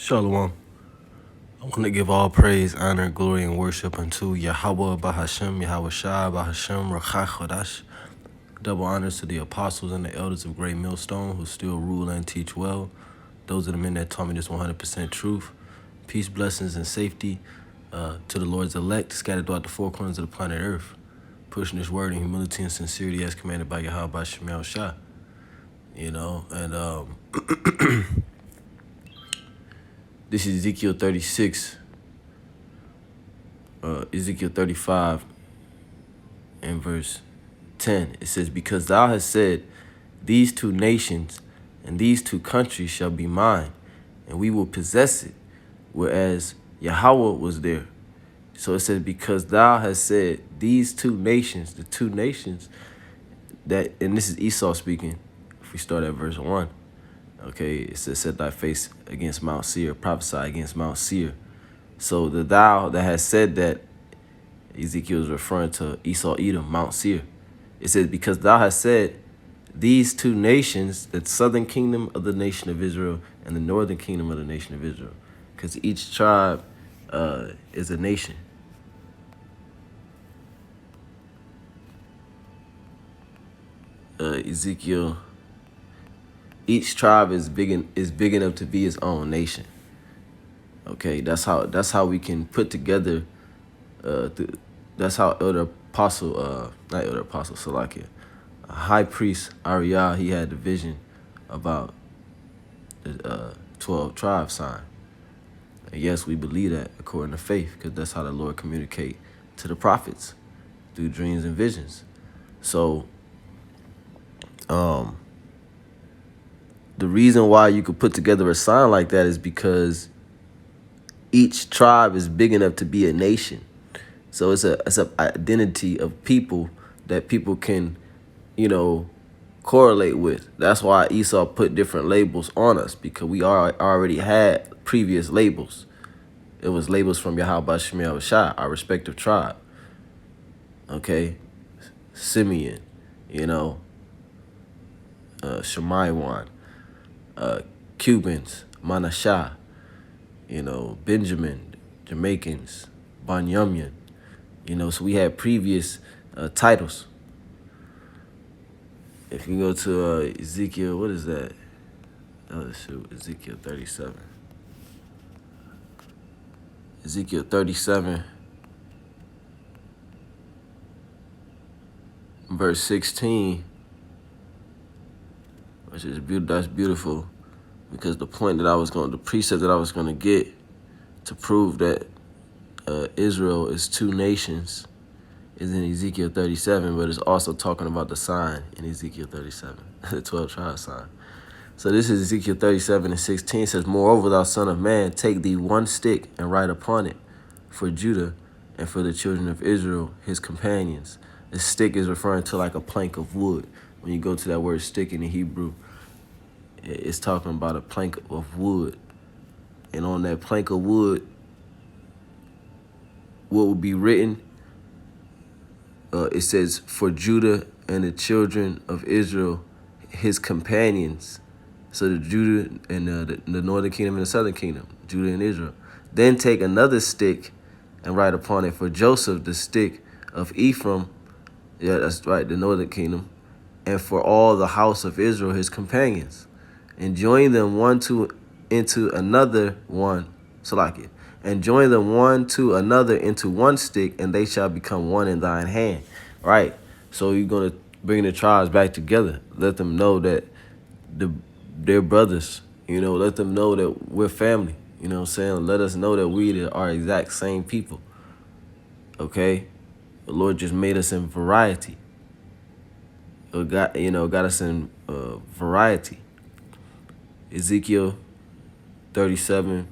Shalom. I want to give all praise, honor, glory, and worship unto Yahweh Bahashem, Yahweh Shai Bahashem, Rachai Chodash. Double honors to the apostles and the elders of Great Millstone who still rule and teach well. Those are the men that taught me this 100% truth. Peace, blessings, and safety to the Lord's elect scattered throughout the four corners of the planet Earth, pushing this word in humility and sincerity as commanded by Yahweh Bahashem Shai. This is Ezekiel 36, Ezekiel 35, and verse 10. It says, "Because thou hast said, these two nations and these two countries shall be mine, and we will possess it, whereas Yahweh was there." So it says, because thou hast said, these two nations, the two nations that, and this is Esau speaking, if we start at verse 1. Okay, it says, set thy face against Mount Seir, prophesy against Mount Seir. So the thou that has said that, Ezekiel is referring to Esau, Edom, Mount Seir. It says, because thou hast said, these two nations, the southern kingdom of the nation of Israel and the northern kingdom of the nation of Israel. Because each tribe is a nation. Ezekiel, each tribe is big enough to be its own nation. Okay, that's how we can put together. That's how Elder Apostle, not Elder Apostle, Salakia, High Priest Ariah, he had the vision about the 12 tribe sign. And yes, we believe that according to faith, because that's how the Lord communicate to the prophets through dreams and visions. So, the reason why you could put together a sign like that is because each tribe is big enough to be a nation. So it's a identity of people that people can, correlate with. That's why Esau put different labels on us, because we already had previous labels. It was labels from Yahweh Shemel Shai, our respective tribe. Okay, Simeon, Shemaiwan, Cubans, Manasseh, Benjamin, Jamaicans, Banyamyan. So we had previous titles. If you go to Ezekiel, what is that? Ezekiel 37. Ezekiel 37, verse 16, which is beautiful. That's beautiful, because the precept that I was going to get to prove that Israel is two nations is in Ezekiel 37, but it's also talking about the sign in Ezekiel 37, the 12 tribe sign. So this is Ezekiel 37 and 16. It says, "Moreover, thou son of man, take thee one stick and write upon it for Judah and for the children of Israel, his companions." The stick is referring to like a plank of wood. When you go to that word stick in the Hebrew, it's talking about a plank of wood. And on that plank of wood, what will be written? It says, for Judah and the children of Israel, his companions. So the Judah and the northern kingdom and the southern kingdom, Judah and Israel. Then take another stick and write upon it for Joseph, the stick of Ephraim. Yeah, that's right, the northern kingdom. And for all the house of Israel, his companions. And join them one into another one. Salakia. And join them one to another into one stick, and they shall become one in thine hand. Right? So you're going to bring the tribes back together. Let them know that they're brothers. Let them know that we're family. Let us know that we are exact same people. Okay? The Lord just made us in variety. Got us in variety. Ezekiel 37,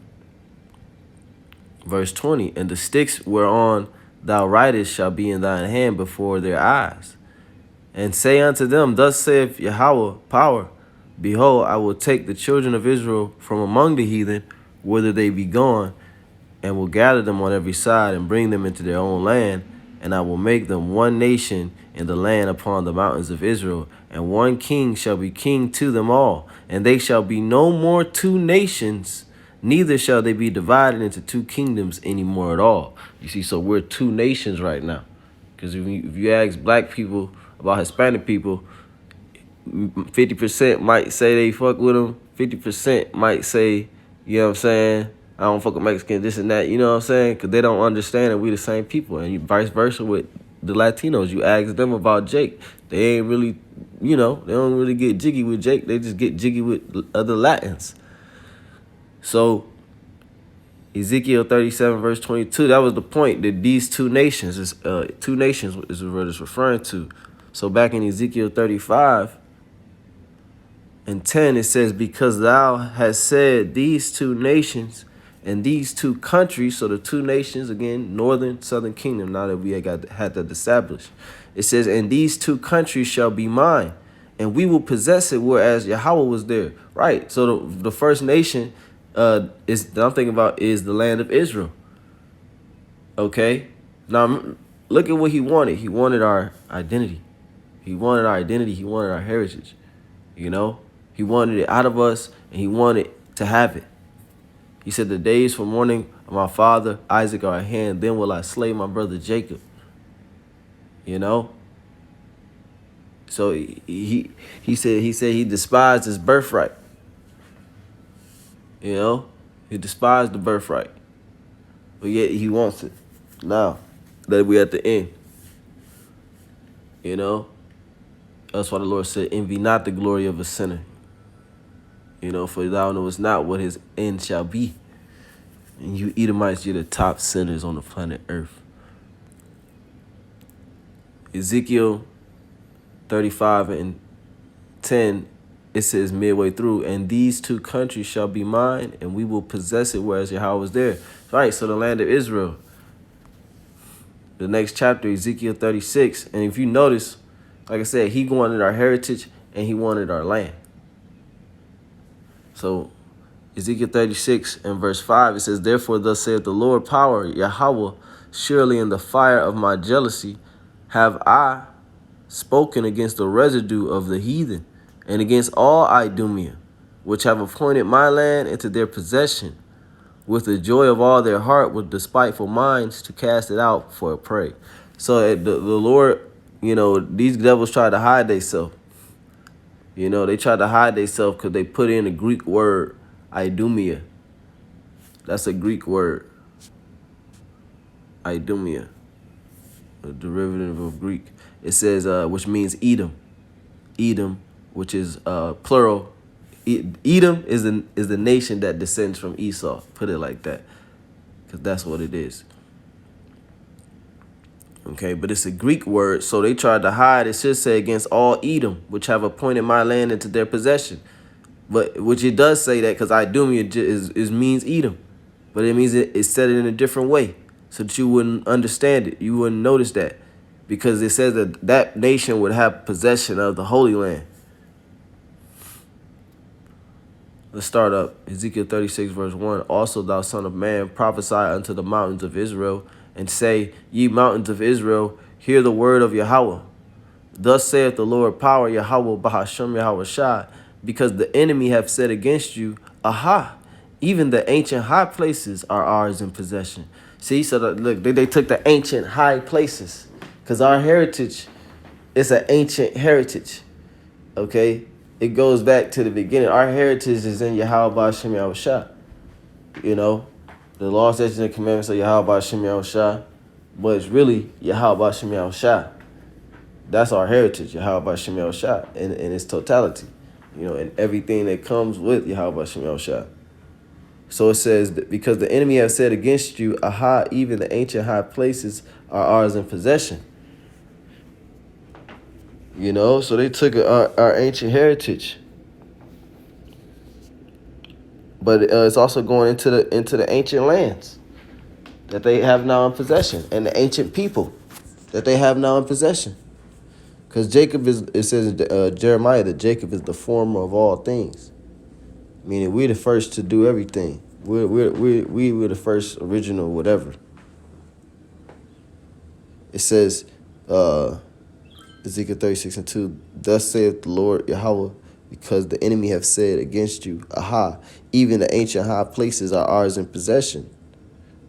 verse 20. "And the sticks whereon thou writest shall be in thine hand before their eyes. And say unto them, thus saith Yahweh power, behold, I will take the children of Israel from among the heathen, whither they be gone, and will gather them on every side and bring them into their own land. And I will make them one nation in the land upon the mountains of Israel, and one king shall be king to them all. And they shall be no more two nations, neither shall they be divided into two kingdoms anymore at all. You see, so we're two nations right now. Because if you ask black people about Hispanic people, 50% might say they fuck with them. 50% might say, you know what I'm saying, I don't fuck with Mexicans, this and that. You know what I'm saying? Because they don't understand that we the same people. And vice versa with the Latinos. You ask them about Jake, they ain't really, they don't really get jiggy with Jake. They just get jiggy with other Latins. So Ezekiel 37 verse 22, that was the point, that these two nations is what it's referring to. So back in Ezekiel 35 and 10, it says, because thou hast said these two nations and these two countries, so the two nations, again, northern, southern kingdom, now that we had that established. It says, and these two countries shall be mine, and we will possess it, whereas Yahweh was there. Right, so the first nation that I'm thinking about is the land of Israel. Okay, now look at what he wanted. He wanted our identity. He wanted our identity. He wanted our heritage. He wanted it out of us, and he wanted to have it. He said, the days for mourning of my father Isaac are at hand. Then will I slay my brother Jacob. So he said he despised his birthright. He despised the birthright, but yet he wants it now that we're at the end. That's why the Lord said, envy not the glory of a sinner. For thou knowest not what his end shall be. And you Edomites, you're the top sinners on the planet Earth. Ezekiel 35 and 10, it says midway through, and these two countries shall be mine, and we will possess it, whereas Yahweh was there. Right, so the land of Israel. The next chapter, Ezekiel 36, and if you notice, like I said, he wanted our heritage and he wanted our land. So Ezekiel 36 and verse 5, it says, therefore thus saith the Lord power, Yahweh, surely in the fire of my jealousy have I spoken against the residue of the heathen, and against all Idumea, which have appointed my land into their possession, with the joy of all their heart, with despiteful minds, to cast it out for a prey. So the Lord, these devils tried to hide themselves. They tried to hide themselves because they put in the Greek word Idumea. That's a Greek word. Idumea, a derivative of Greek. It says, which means Edom. Edom, which is plural. Edom is the nation that descends from Esau. Put it like that, because that's what it is. Okay, but it's a Greek word, so they tried to hide. It should say against all Edom, which have appointed my land into their possession. But which it does say that, because Idumea is means Edom, but it means it's said it in a different way, so that you wouldn't understand it. You wouldn't notice that, because it says that that nation would have possession of the Holy Land. Let's start up. Ezekiel 36 verse 1. Also, thou son of man, prophesy unto the mountains of Israel, and say, ye mountains of Israel, hear the word of Yahweh. Thus saith the Lord power, Yahweh Bahashem Yahweh Shai, because the enemy have said against you, aha, even the ancient high places are ours in possession. See, so look, they took the ancient high places, because our heritage is an ancient heritage. Okay, it goes back to the beginning. Our heritage is in Yahweh Bahashem Yahweh Shai. The law, statutes, and commandments of Yahweh Bahashem Yahweh Shai, but it's really Yahweh Bahashem Yahweh Shai. That's our heritage, Yahweh Bahashem Yahweh Shai, in its totality, and everything that comes with Yahweh Bahashem Yahweh Shai. So it says, that because the enemy has said against you, aha, even the ancient high places are ours in possession. So they took our ancient heritage. But it's also going into the ancient lands that they have now in possession, and the ancient people that they have now in possession. Because Jacob it says in Jeremiah that Jacob is the former of all things, meaning we're the first to do everything. We were the first original whatever. It says, Ezekiel 36 and 2, thus saith the Lord Yahweh, because the enemy have said against you, Aha, even the ancient high places are ours in possession.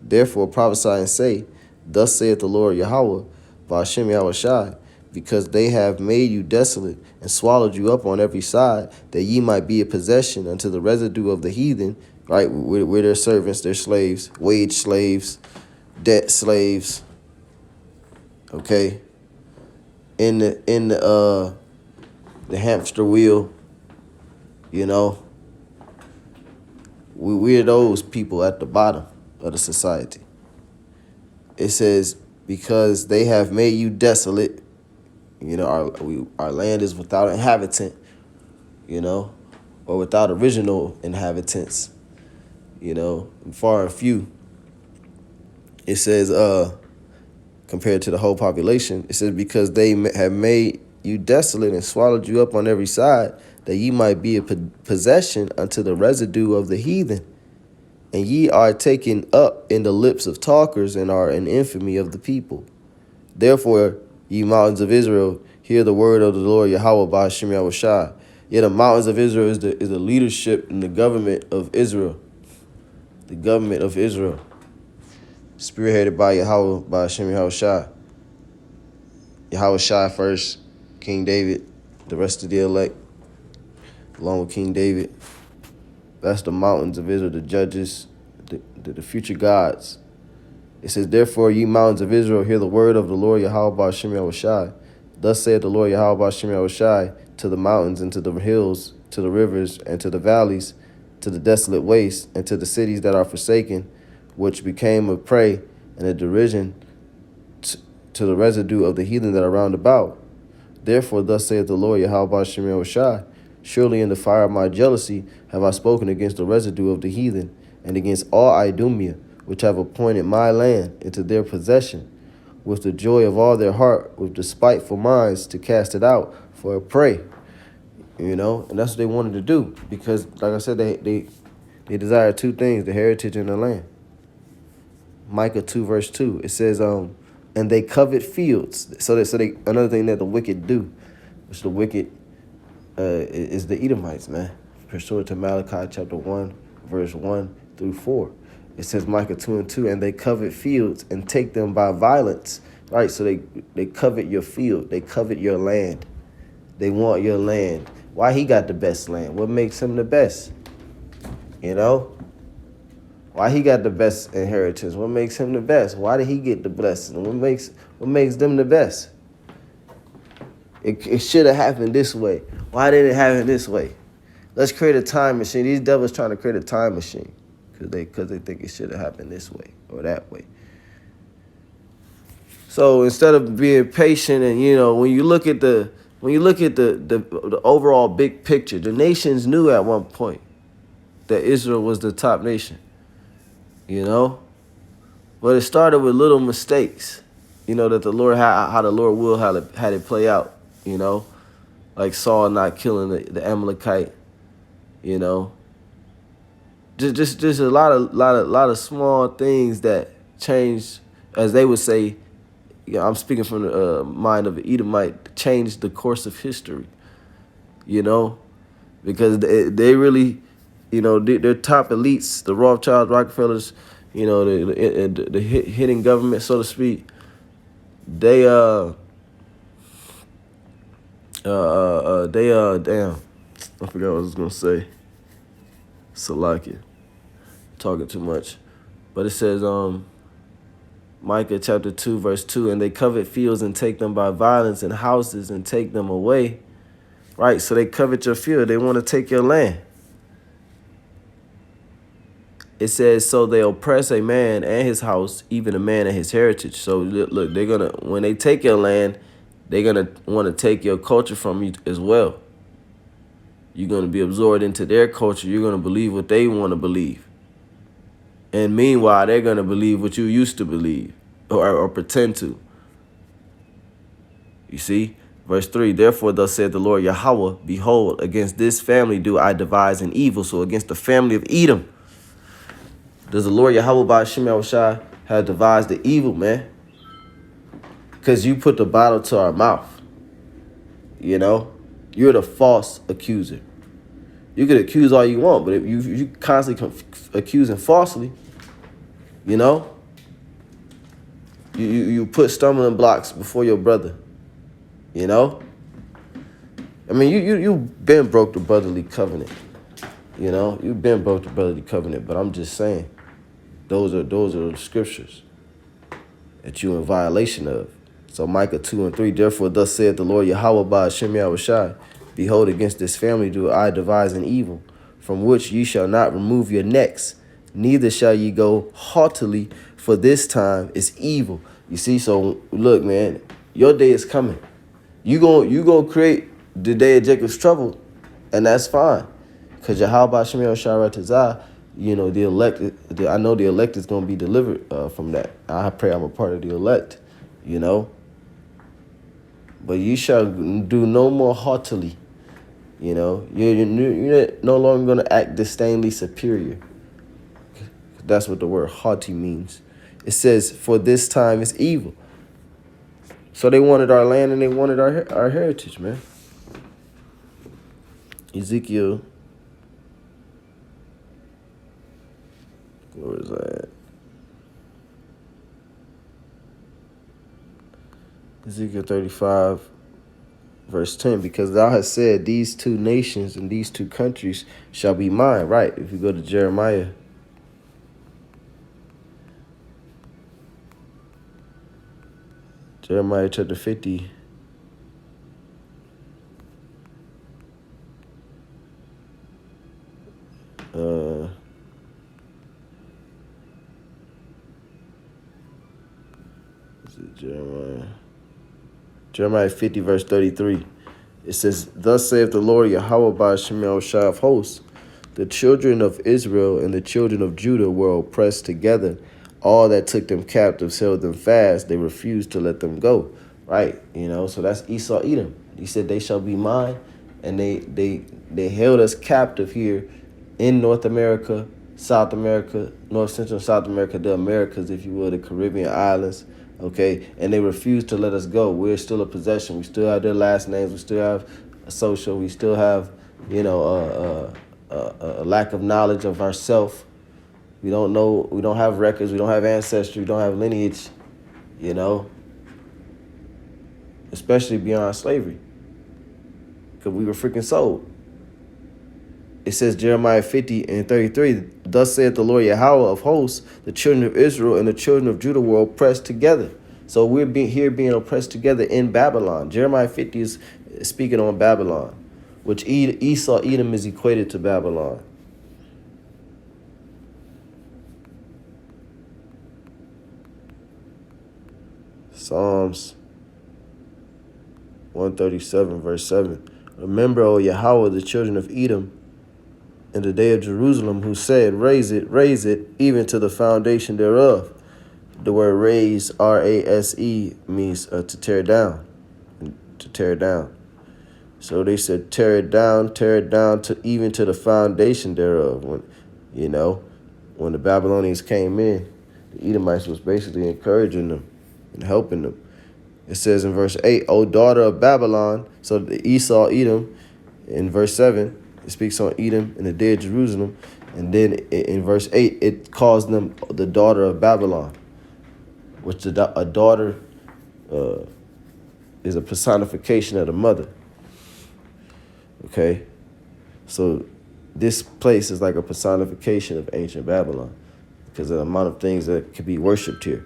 Therefore prophesy and say, Thus saith the Lord Yahweh, Ba'ashem Yahushai, because they have made you desolate and swallowed you up on every side, that ye might be a possession unto the residue of the heathen, right? We're their servants, their slaves, wage slaves, debt slaves, okay? In the hamster wheel, you know, we're those people at the bottom of the society. It says, because they have made you desolate, you know, our land is without inhabitant, you know, or without original inhabitants, you know, far and few. It says, compared to the whole population, it says, because they have made you desolate and swallowed you up on every side, that ye might be a possession unto the residue of the heathen. And ye are taken up in the lips of talkers, and are an infamy of the people. Therefore, ye mountains of Israel, hear the word of the Lord Yahweh Ba'ashem Yahushai. Yet the mountains of Israel is the leadership and the government of Israel. The government of Israel. Spearheaded by Yahweh Ba'ashem Yahushai. Yahushai first, King David, the rest of the elect, along with King David. That's the mountains of Israel, the judges, the future gods. It says, therefore, ye mountains of Israel, hear the word of the Lord Yahweh Ba'ashem Yahushai. Thus saith the Lord Yahweh Ba'ashem Yahushai to the mountains and to the hills, to the rivers and to the valleys, to the desolate wastes, and to the cities that are forsaken, which became a prey and a derision to the residue of the heathen that are round about. Therefore, thus saith the Lord Yahweh Ba'ashem Yahushai, surely in the fire of my jealousy have I spoken against the residue of the heathen, and against all Idumea, which have appointed my land into their possession, with the joy of all their heart, with despiteful minds, to cast it out for a prey. You know, and that's what they wanted to do, because, like I said, they desire two things, the heritage and the land. Micah 2 verse 2, it says, and they covet fields. So they another thing that the wicked do, which the wicked is the Edomites, man. Pursuant to Malachi chapter 1, verse 1 through 4. It says Micah 2 and 2, and they covet fields and take them by violence. Right, so they covet your field. They covet your land. They want your land. Why he got the best land? What makes him the best? You know? Why he got the best inheritance? What makes him the best? Why did he get the blessing? What makes them the best? It should have happened this way. Why did it happen this way? Let's create a time machine. These devils trying to create a time machine because they think it should have happened this way or that way. So instead of being patient, and you know, when you look at the overall big picture, the nations knew at one point that Israel was the top nation. You know, but it started with little mistakes. You know, that the Lord how the Lord will had it play out. You know, like Saul not killing the Amalekite. You know, just a lot of small things that changed, as they would say. You know, I'm speaking from the mind of an Edomite, changed the course of history. You know, because they really, you know, they're top elites, the Rothschilds, Rockefellers, you know, the hidden government, so to speak. They damn, I forgot what I was gonna say. Salakia, talking too much, but it says Micah chapter 2 verse 2, and they covet fields and take them by violence, and houses and take them away. Right, so they covet your field. They want to take your land. It says, so they oppress a man and his house, even a man and his heritage. So look, they're gonna, when they take your land, they're gonna want to take your culture from you as well. You're gonna be absorbed into their culture. You're gonna believe what they want to believe. And meanwhile, they're gonna believe what you used to believe or pretend to. You see? Verse 3, therefore thus said the Lord Yahweh, behold, against this family do I devise an evil. So against the family of Edom, does the Lord Yahweh Ba'ashem Yahushai have devised the evil, man? Because you put the bottle to our mouth. You know? You're the false accuser. You could accuse all you want, but if you constantly accusing falsely, you know, you put stumbling blocks before your brother, you know. I mean, you been broke the brotherly covenant, you know. You've been broke the brotherly covenant, but I'm just saying, those are the scriptures that you in violation of. So Micah 2:3, therefore thus saith the Lord Yahweh by Hashem Yahushai, behold, against this family do I devise an evil, from which ye shall not remove your necks, neither shall ye go haughtily, for this time is evil. You see, so look, man, your day is coming. You gonna create the day of Jacob's trouble, and that's fine. Because Yahweh Hashem Yahushai Ratazah, you know, the elect, I know the elect is going to be delivered from that. I pray I'm a part of the elect, you know. But you shall do no more haughtily, you know. You're no longer going to act disdainfully superior. That's what the word haughty means. It says, for this time is evil. So they wanted our land and they wanted our heritage, man. Ezekiel, where is that? Ezekiel 35, verse 10, because thou hast said, these two nations and these two countries shall be mine. Right, if you go to Jeremiah. Jeremiah chapter 50. Is it Jeremiah 50, verse 33. It says, thus saith the Lord Yahweh by Hashem Yahushai of hosts, the children of Israel and the children of Judah were oppressed together. All that took them captives held them fast. They refused to let them go. Right? You know, so that's Esau, Edom. He said, they shall be mine. And they held us captive here in North America, South America, North Central South America, the Americas, if you will, the Caribbean islands. Okay, and they refused to let us go. We're still a possession. We still have their last names. We still have a social. We still have, you know, a lack of knowledge of ourselves. We don't know. We don't have records. We don't have ancestry. We don't have lineage. You know, especially beyond slavery, because we were freaking sold. It says Jeremiah 50 and 33, thus saith the Lord Yahweh of hosts, the children of Israel and the children of Judah were oppressed together. So we're being oppressed together in Babylon. Jeremiah 50 is speaking on Babylon, which Esau, Edom is equated to Babylon. Psalms 137, verse 7. Remember, O Yahweh, the children of Edom, in the day of Jerusalem, who said, raise it, even to the foundation thereof. The word raise, R-A-S-E, means to tear down. To tear down. So they said, tear it down to even to the foundation thereof. When, you know, when the Babylonians came in, the Edomites was basically encouraging them and helping them. It says in verse 8, O daughter of Babylon, so the Esau, Edom, in verse 7, it speaks on Edom in the day of Jerusalem. And then in verse 8, it calls them the daughter of Babylon, which a daughter is a personification of the mother. Okay? So this place is like a personification of ancient Babylon because of the amount of things that could be worshipped here.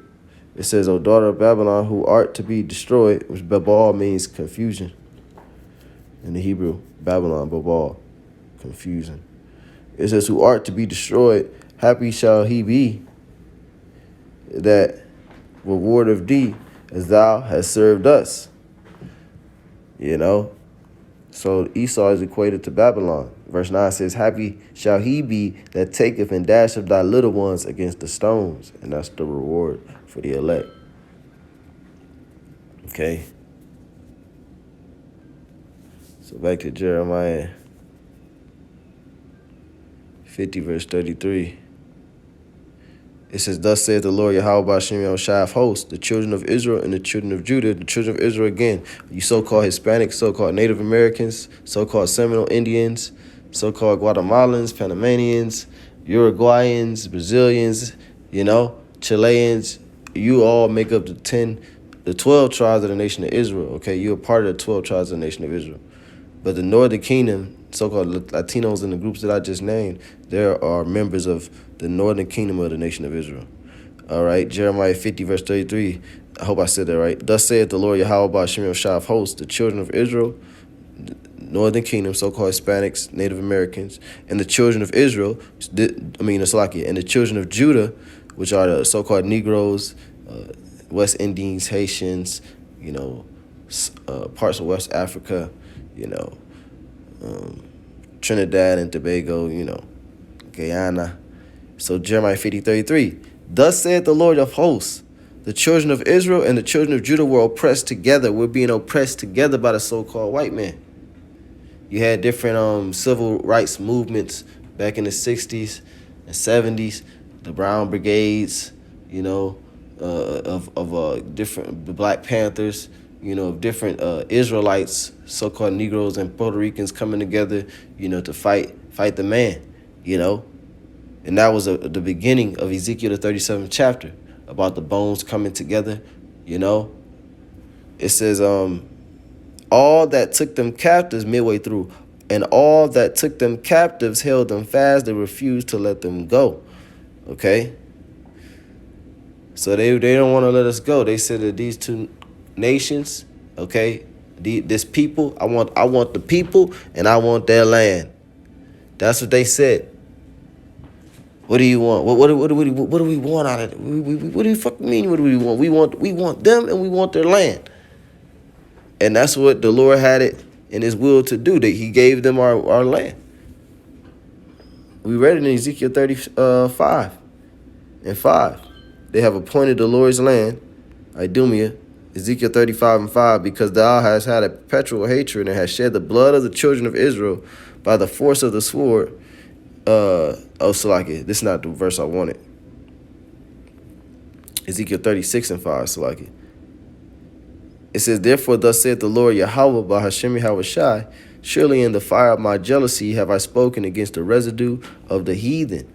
It says, O daughter of Babylon, who art to be destroyed, which Babal means confusion. In the Hebrew, Babylon, Babal. Confusion. It says, who art to be destroyed, happy shall he be that reward of thee as thou hast served us. You know, so Esau is equated to Babylon. Verse 9 says, happy shall he be that taketh and dasheth thy little ones against the stones. And that's the reward for the elect. Okay. So back to Jeremiah 50, verse 33. It says, thus saith the Lord Yahweh Hashem Yahushai of hosts, the children of Israel and the children of Judah, the children of Israel again, you so-called Hispanics, so-called Native Americans, so-called Seminole Indians, so-called Guatemalans, Panamanians, Uruguayans, Brazilians, Chileans. You all make up the 12 tribes of the nation of Israel. Okay, you're a part of the 12 tribes of the nation of Israel. But the Northern Kingdom, so-called Latinos in the groups that I just named, there are members of the Northern Kingdom of the nation of Israel. All right, Jeremiah 50, verse 33. I hope I said that right. Thus saith the Lord Yahweh Ba'ashem Yahushua of hosts, the children of Israel, Northern Kingdom, so-called Hispanics, Native Americans, and the children of Israel, and the children of Judah, which are the so-called Negroes, West Indies, Haitians, parts of West Africa, Trinidad and Tobago, Guyana. So Jeremiah 50:33. Thus saith the Lord of hosts, the children of Israel and the children of Judah were oppressed together. We're being oppressed together by the so-called white man. You had different civil rights movements back in the 60s and 70s, the Brown Brigades, of different, the Black Panthers, of different Israelites, so-called Negroes and Puerto Ricans coming together, to fight the man, And that was the beginning of Ezekiel, the 37th chapter, about the bones coming together, It says, all that took them captives midway through, and all that took them captives held them fast. They refused to let them go. Okay? So they don't want to let us go. They said that these two nations, okay, this people, I want the people and I want their land. That's what they said. What do you want? What do we want out of it? What do you fucking mean? What do we want? We want them and we want their land. And that's what the Lord had it in his will to do, that he gave them our land. We read it in Ezekiel 35 and 5. They have appointed the Lord's land, Idumea, Ezekiel 35 and 5, because thou hast had a perpetual hatred and hast shed the blood of the children of Israel by the force of the sword. Salaki, this is not the verse I wanted. Ezekiel 36 and 5, Salaki. It says, therefore, thus saith the Lord Yahweh Ba'ashem Yahushai, surely in the fire of my jealousy have I spoken against the residue of the heathen,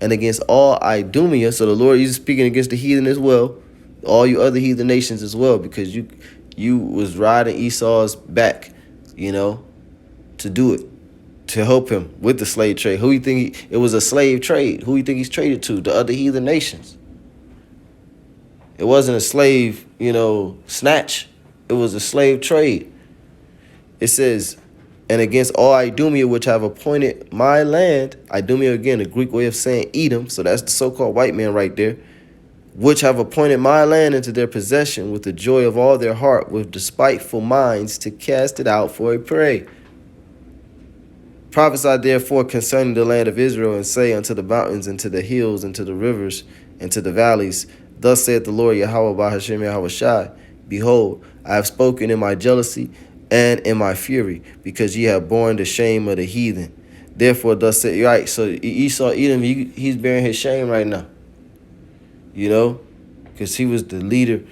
and against all Idumea. So the Lord is speaking against the heathen as well, all you other heathen nations as well, because you was riding Esau's back, to do it, to help him with the slave trade. Who you think it was a slave trade? Who you think he's traded to? The other heathen nations. It wasn't a slave, snatch. It was a slave trade. It says, and against all Idumea, which have appointed my land, Idumea, again, the Greek way of saying Edom, so that's the so-called white man right there, which have appointed my land into their possession with the joy of all their heart, with despiteful minds to cast it out for a prey. Prophesy therefore concerning the land of Israel, and say unto the mountains, and to the hills, and to the rivers, and to the valleys, thus saith the Lord Yahweh Ba'ashem Yahushai, behold, I have spoken in my jealousy and in my fury, because ye have borne the shame of the heathen. Therefore, thus said, right, so Esau, Edom, he's bearing his shame right now. Because he was the leader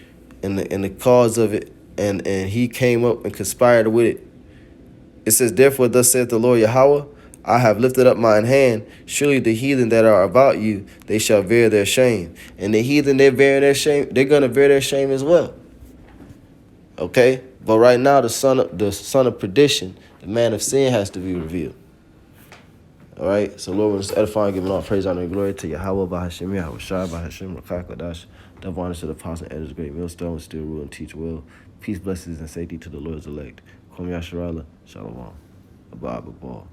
and the cause of it, and he came up and conspired with it. It says, therefore, thus saith the Lord Yahweh, I have lifted up mine hand. Surely the heathen that are about you, they shall bear their shame. And the heathen, they're bearing their shame, they're going to bear their shame as well. Okay? But right now, the son of perdition, the man of sin, has to be revealed. All right? So Lord, we're edifying, giving all praise, honor, and glory to Yahweh, Ba'ashem, Yahushua, Ba'ashem, Rakah, Kodash, double honor to the apostle and elders, great millstone, still rule and teach well. Peace, blessings, and safety to the Lord's elect. Kwame Yasharala, Shalom. Abba, Abba,